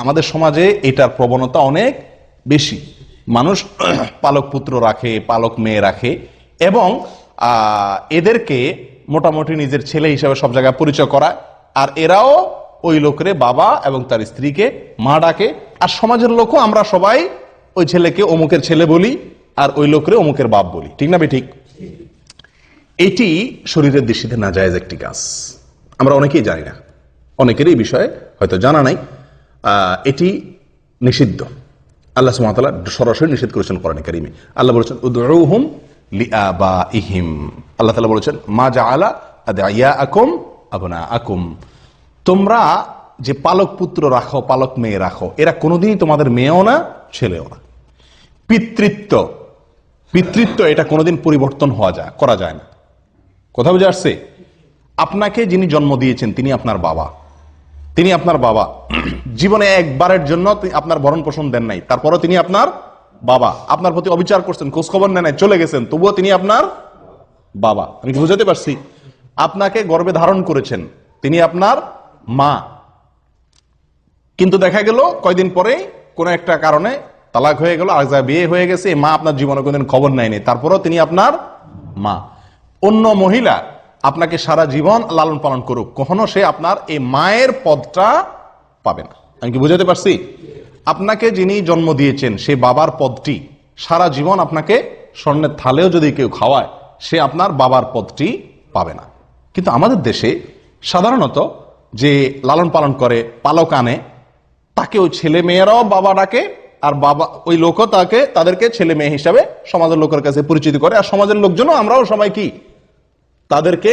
আমাদের সমাজে এটার প্রবণতা অনেক বেশি। মানুষ পালক পুত্র রাখে, পালক মেয়ে রাখে এবং এদেরকে মোটামুটি নিজের ছেলে হিসেবে সব জায়গায় পরিচয় করায়, আর এরাও ওই লোকের বাবা এবং তার স্ত্রীকে মা ডাকে। আর সমাজের লোকও আমরা সবাই ওই ছেলেকে অমুকের ছেলে বলি আর ওই লোকের অমুকের বাপ বলি, ঠিক না ঠিক? এটি শরীরের দৃষ্টিতে নাজায়েজ একটি কাজ, আমরা অনেকেই জানি না, অনেকেরই এই বিষয়ে হয়তো জানা নাই। এটি নিষিদ্ধ, আল্লাহ সুবহানাহু ওয়া তাআলা সরাসরি নিষেধ করেছেন কোরআনে কারীমে। আল্লাহ বলেছেন উদউহুম লিআবাইহিম, আল্লাহ তাআলা বলেছেন মা জাআলা আদইয়াআকুম আবনাআকুম, তোমরা যে পালক পুত্র রাখো, পালক মেয়ে রাখো, এরা কোনোদিনই তোমাদের মেয়েও না ছেলেও না। পিতৃত্ব এটা কোনোদিন পরিবর্তন করা যায় না। কথা বুঝে আসছে? আপনাকে যিনি জন্ম দিয়েছেন তিনি আপনার বাবা, তিনি আপনার বাবা। জীবনে একবারের জন্য আপনার ভরণ পোষণ দেন নাই, তারপরও তিনি আপনার বাবা। আপনার প্রতি অবিচার করছেন, খোঁজ খবর নেন নাই, চলে গেছেন, তবুও তিনি আপনার বাবা। আমি কি বুঝাতে পারছি? আপনাকে গর্ভে ধারণ করেছেন, তিনি আপনার মা। কিন্তু দেখা গেল কয়দিন পরে কোন একটা কারণে তালাক হয়ে গেল, আর বিয়ে হয়ে গেছে, মা আপনার জীবনে কোনদিন খবর নেয়নি, তারপরও তিনি আপনার মা। অন্য মহিলা আপনাকে সারা জীবন লালন পালন করুক, কখনো সে আপনার এই মায়ের পদটা পাবে না। আমি কি বুঝাতে পারছি? আপনাকে যিনি জন্ম দিয়েছেন সে বাবার পদটি সারা জীবন আপনাকে স্বর্ণের থালেও যদি কেউ খাওয়ায়, সে আপনার বাবার পদটি পাবে না। কিন্তু আমাদের দেশে সাধারণত যে লালন পালন করে, পালক আনে, তাকে ওই ছেলে মেয়েরাও বাবা ডাকে, আর বাবা ওই লোকও তাদেরকে ছেলে মেয়ে হিসাবে সমাজের লোকের কাছে পরিচিত করে। আর সমাজের লোকজনও আমরাও সবাই কি তাদেরকে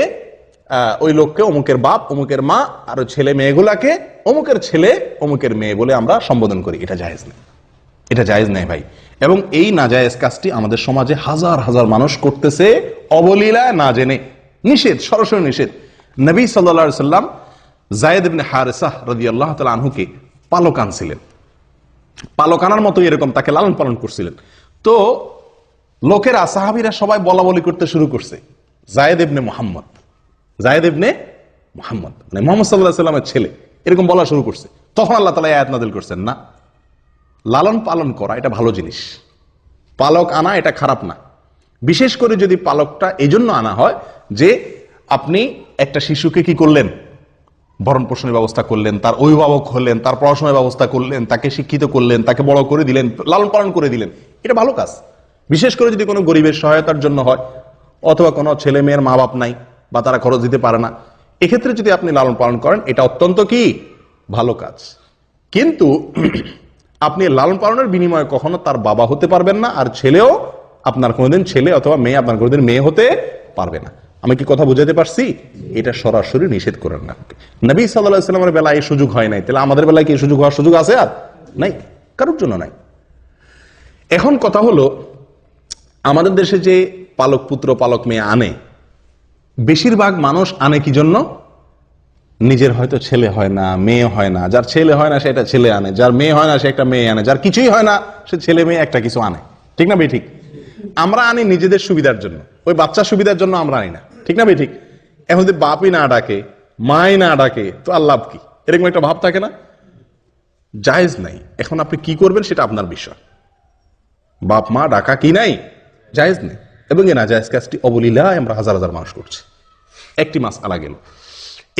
ওই লোককে অমুকের বাপ, অমুকের মা, আর ছেলে মেয়েগুলাকে অমুকের ছেলে, অমুকের মেয়ে বলে আমরা সম্বোধন করি। এটা জায়েজ নেই, এটা জায়েজ নেই ভাই। এবং এই নাজায়েজ কাজটি আমাদের সমাজে হাজার হাজার মানুষ করতেছে অবলীলায়, না জেনে। নিষেধ, সরাসরি নিষেধ। নবী সাল্লাল্লাহু আলাইহি সাল্লাম যায়েদ ইবনে হারেসাহ রাদিয়াল্লাহু তাআলা আনহুকে পালক আনছিলেন, পালক আনার মতো এরকম তাকে লালন পালন করছিলেন। তো লোকেরা, সাহাবীরা সবাই বলা বলি করতে শুরু করছে, যায়েদ ইবনে মুহাম্মদ, যায়েদ ইবনে মুহাম্মদ, মানে মুহাম্মদ সাল্লাল্লাহু আলাইহি সাল্লামের ছেলে, এরকম বলা শুরু করছে। তখন আল্লাহ তাআলা আয়াত নাযিল করছেন, না, লালন পালন করা এটা ভালো জিনিস, পালক আনা এটা খারাপ না। বিশেষ করে যদি পালকটা এই জন্য আনা হয় যে আপনি একটা শিশুকে কি করলেন, ভরণ পোষণের ব্যবস্থা করলেন, তার অভিভাবক হলেন, তার পড়াশোনার ব্যবস্থা করলেন, তাকে শিক্ষিত করলেন, তাকে বড় করে দিলেন, লালন পালন করে দিলেন, এটা ভালো কাজ। বিশেষ করে যদি কোনো গরিবের সহায়তার জন্য হয়, অথবা কোনো ছেলে মেয়ের মা বাপ নাই বা তারা খরচ দিতে পারে না, এক্ষেত্রে যদি আপনি লালন পালন করেন, এটা অত্যন্ত কি ভালো কাজ। কিন্তু আপনি লালন পালনের বিনিময়ে কখনো তার বাবা হতে পারবেন না, আর ছেলেও আপনার কোনোদিন ছেলে অথবা মেয়ে আপনার কোনোদিন মেয়ে হতে পারবে না। আমি কি কথা বুঝাতে পারছি? এটা সরাসরি নিষেধ করেন না। নবী সাল্লাল্লাহু আলাইহি সাল্লামের বেলায় এই সুযোগ হয় নাই, তাহলে আমাদের বেলায় কি সুযোগ হওয়ার সুযোগ আছে? আর নাই, কারোর জন্য নাই। এখন কথা হলো, আমাদের দেশে যে পালক পুত্র পালক মেয়ে আনে, বেশিরভাগ মানুষ আনে কি জন্য? নিজের হয়তো ছেলে হয় না, মেয়ে হয় না, যার ছেলে হয় না সে একটা ছেলে আনে, যার মেয়ে হয় না সে একটা মেয়ে আনে, যার কিছুই হয় না সে ছেলে মেয়ে একটা কিছু আনে, ঠিক না ভাই? ঠিক। আমরা আনি নিজেদের সুবিধার জন্য, ওই বাচ্চার সুবিধার জন্য আমরা আনি না, ঠিক না ভাই? ঠিক। এখন যদি বাপই না ডাকে, মাই না ডাকে, তো আর লাভ কি? এরকম একটা ভাব থাকে না? জায়েজ নাই। এখন আপনি কি করবেন সেটা আপনার বিষয়। বাপ মা ডাকা কি নাই, জায়েজ নেই। এবং এ নাজায়েজ কাজটি অবলীলায় আমরা হাজার হাজার মানুষ করছি। একটি মাসআলা গেল।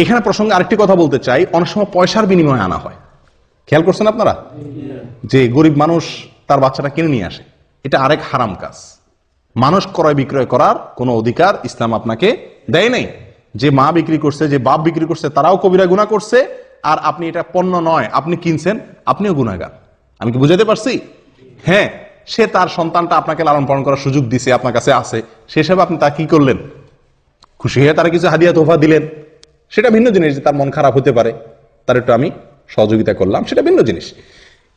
এখানে প্রসঙ্গে আরেকটি কথা বলতে চাই, অনেক সময় পয়সার বিনিময়ে আনা হয়। খেয়াল করছেন আপনারা যে গরিব মানুষ তার বাচ্চাটা কিনে নিয়ে আসে, এটা আরেক হারাম কাজ। মানুষ ক্রয় বিক্রয় করার কোনো অধিকার ইসলাম আপনাকে দেয় নাই। যে মা বিক্রি করছে, যে বাপ বিক্রি করছে, তারাও কবিরা গুনাহ করছে, আর আপনি এটা পণ্য নয়, আপনি কিনছেন, আপনিও গুনাহগার। আমি কি বুঝাতে পারছি? হ্যাঁ, সে তার সন্তানটা আপনাকে লালন পালন করার সুযোগ দিছে, আপনার কাছে আছে, সে হিসাবে আপনি তা কি করলেন? খুশি হয়ে তারা কিছু হাদিয়া তোফা দিলেন, সেটা ভিন্ন জিনিস। যে তার মন খারাপ হতে পারে, তার একটু আমি সহযোগিতা করলাম, সেটা ভিন্ন জিনিস।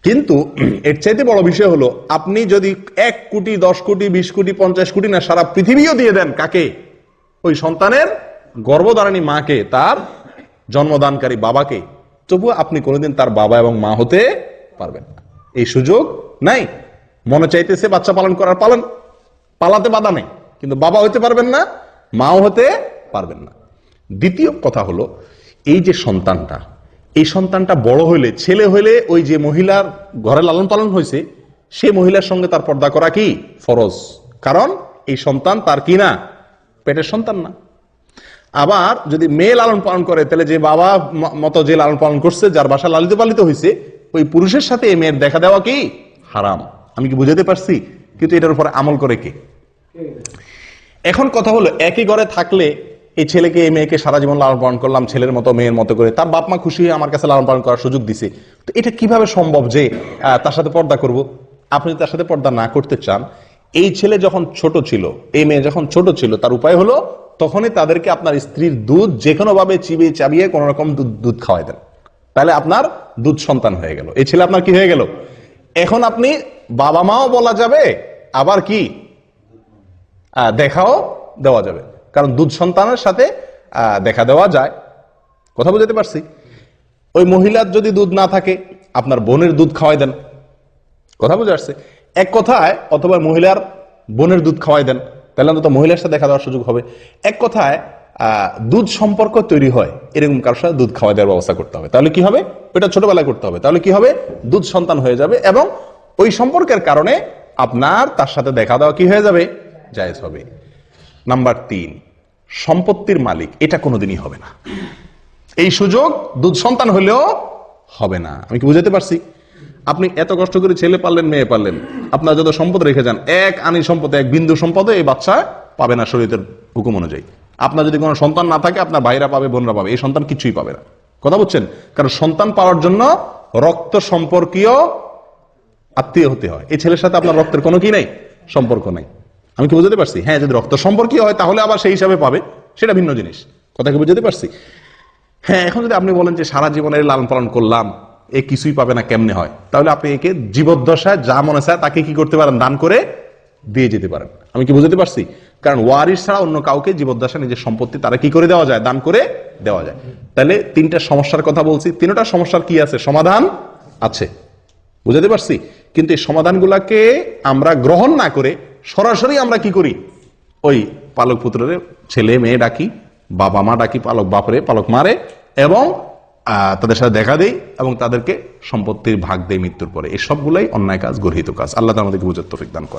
কিন্তু এর চাইতে বড় বিষয় হলো, আপনি যদি 1 কোটি 10 কোটি 20 কোটি 50 কোটি না, সারা পৃথিবীও দিয়ে দেন, কাকে? ওই সন্তানের গর্ভধারিণী মাকে, তার জন্মদানকারী বাবাকে, তবুও আপনি কোনোদিন তার বাবা এবং মা হতে পারবেন না। এই সুযোগ নাই। মনে চাইতেছে বাচ্চা পালন করার, পালন, পালাতে বাধা নেই, কিন্তু বাবা হতে পারবেন না, মাও হতে পারবেন না। দ্বিতীয় কথা হলো, এই যে সন্তানটা, এই সন্তানটা বড় হইলে, ছেলে হইলে, ওই যে মহিলার ঘরে লালন পালন হয়েছে সেই মহিলার সঙ্গে তার পর্দা করা কি ফরজ, কারণ এই সন্তান তার কি না, পেটের সন্তান না। আবার যদি মেয়ে লালন পালন করে, তাহলে যে বাবা মতো যে লালন পালন করছে, যার বাসা লালিত পালিত হয়েছে, ওই পুরুষের সাথে এই মেয়ের দেখা দেওয়া কি হারাম। আমি কি বুঝাতে পারছি? কিন্তু এটার উপরে আমল করে কে? এখন কথা হলো, একই ঘরে থাকলে এই ছেলেকে এই মেয়েকে সারা জীবন লালন পালন করলাম, ছেলের মতো মেয়ের মতো করে, তার বাপ মা খুশি হয়ে আমার কাছে লালন পালন করার সুযোগ দিছে, তো এটা কিভাবে সম্ভব যে তার সাথে পর্দা করব? আপনি তার সাথে পর্দা না করতে চান, এই ছেলে যখন ছোট ছিল, এই মেয়ে যখন ছোট ছিল, তার উপায় হলো তখনই তাদেরকে আপনার স্ত্রীর দুধ যে কোনো ভাবে চিবিয়ে চাবিয়ে কোন রকম দুধ খাওয়াই দেন, তাহলে আপনার দুধ সন্তান হয়ে গেল, এই ছেলে আপনার কি হয়ে গেল। এখন আপনি বাবা মাও বলা যাবে, আবার কি দেখাও দেওয়া যাবে, কারণ দুধ সন্তানের সাথে দেখা দেওয়া যায়। কথা বুঝতে পারছি? ওই মহিলার যদি দুধ না থাকে, আপনার বোনের দুধ খাওয়াই দেন। কথা বুঝে আসছে? এক কথায়, অথবা মহিলার বোনের দুধ খাওয়াই দেন, তাহলে অন্তত মহিলার সাথে দেখা দেওয়ার সুযোগ হবে। এক কথায় দুধ সম্পর্ক তৈরি হয়, এরকম কারোর সাথে দুধ খাওয়াই দেওয়ার ব্যবস্থা করতে হবে। তাহলে কি হবে? এটা ছোটবেলায় করতে হবে। তাহলে কি হবে? দুধ সন্তান হয়ে যাবে, এবং ওই সম্পর্কের কারণে আপনার তার সাথে দেখা দেওয়া কি হয়ে যাবে, জায়েজ হবে। নাম্বার 3, সম্পত্তির মালিক এটা কোনোদিনই হবে না। এই সুযোগ দুধ সন্তান হলেও হবে না। আমি কি বুঝাতে পারছি? আপনি এত কষ্ট করে ছেলে পারলেন, মেয়ে পারলেন, আপনার যত সম্পদ রেখে যান, এক আনি সম্পদে, এক বিন্দু সম্পদে এই বাচ্চা পাবে না শরীয়তের হুকুম অনুযায়ী। আপনার যদি কোনো সন্তান না থাকে, আপনার ভাইরা পাবে, বোনরা পাবে, এই সন্তান কিছুই পাবে না। কথা বুঝছেন? কারণ সন্তান পাওয়ার জন্য রক্ত সম্পর্কীয় আত্মীয় হতে হয়। এই ছেলের সাথে আপনার রক্তের কোনো কি নাই, সম্পর্ক নাই। আমি কি বুঝতে পারছি? হ্যাঁ, যদি রক্ত সম্পর্কীয় হয় তাহলে আবার সেই হিসাবে পাবে, সেটা ভিন্ন জিনিস। কথা কি বুঝতে পারছি? হ্যাঁ, এখন যদি আপনি বলেন যে সারা জীবনের লালন পালন করলাম, এ কিছুই পাবে না, কেমনে হয়? তাহলে আপনি একে জীবদ্দশায় যা মনে চায় তাকে কি করতে পারেন, দান করে দিয়ে যেতে পারেন। আমি কি বুঝতে পারছি? কারণ ওয়ারিস ছাড়া অন্য কাউকে জীবদ্দশা নিজের সম্পত্তি তারা কি করে দেওয়া যায়, দান করে দেওয়া যায়। তাহলে 3টা সমস্যার কথা বলছি, 3টা সমস্যার কি আছে, সমাধান আছে। বুঝতে পারছি? কিন্তু এই সমাধানগুলাকে আমরা গ্রহণ না করে সরাসরি আমরা কি করি, ওই পালক পুত্রের ছেলে মেয়ে ডাকি, বাবা মা ডাকি, পালক বাপরে, পালক মারে, এবং তাদের সাথে দেখা দেই, এবং তাদেরকে সম্পত্তির ভাগ দেয় মৃত্যুর পরে। এই সবগুলাই অন্যায় কাজ, গর্হিত কাজ। আল্লাহ আমাদেরকে বুঝার তৌফিক দান করেন।